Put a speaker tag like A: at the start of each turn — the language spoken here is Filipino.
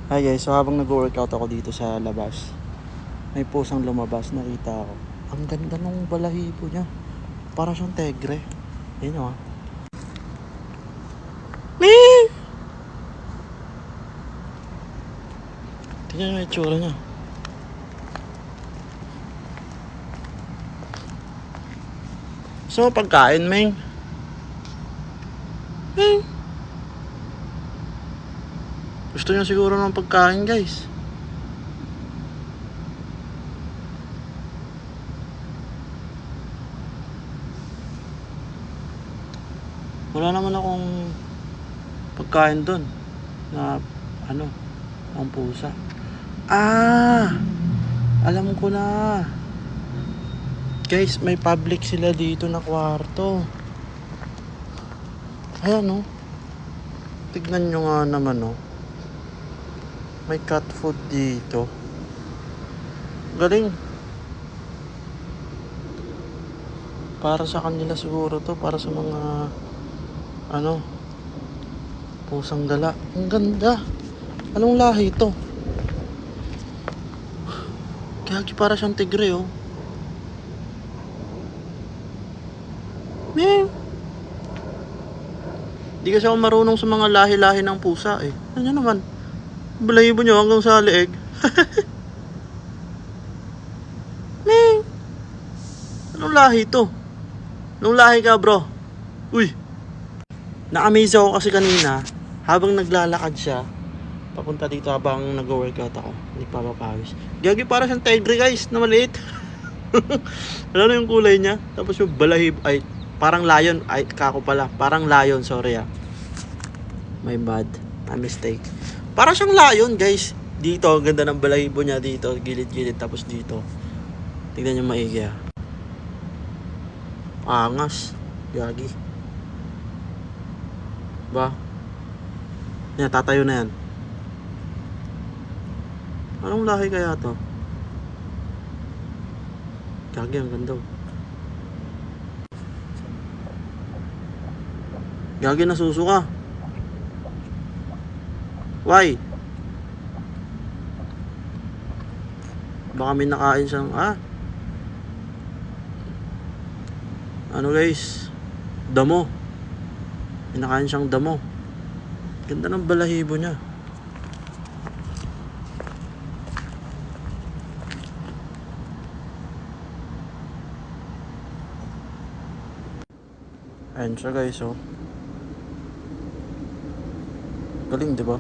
A: Hi guys, so habang nag-workout ako dito sa labas, may pusang lumabas, nakita ako. Ang ganda ng balahibo niya. Para siyang tegre. Ayun o. Ming! Tingnan mo yung itsura niya. Gusto mo pagkain, Ming? Ming! Gusto niya siguro ng pagkain, guys. Wala naman akong pagkain dun na ano, ang pusa. Alam ko na. Guys, may public sila dito na kwarto. Ayan, oh. Tignan nyo nga naman, oh. May cat food dito. Galing. Para sa kanila siguro to. Para sa mga pusang gala. Ang ganda. Anong lahi to? Kaya para siyang tigre, oh. Ming! Di kasi ako marunong sa mga lahi-lahi ng pusa, eh. Ano naman? Balahibo nyo hanggang sa leeg. Ming! Anong lahi to? Anong lahi ka, bro? Uy! Na-amaze ako kasi kanina, habang naglalakad siya, papunta dito habang nag-workout ako, nagpapapawis. Gagi para siyang tigre, guys, na maliit. Ano yung kulay niya? Tapos yung balahib, ay, parang lion. Ay, kako pala. Parang lion, sorry ah. My bad. My mistake. Para siyang lion, guys. Dito, ganda ng balahibo niya dito. Gilid-gilid. Tapos dito. Tignan niyo maigi ah. Angas. Gagi. Ba? Yan, tatayo na yan. Anong lahi kaya to? Gagi, ang ganda. Gagi, nasusuka. Why? Baka may nakain siyang, ano guys? Damo. May nakain siyang damo. Ganda ng balahibo niya. Ayan siya guys, oh. Galing, di ba?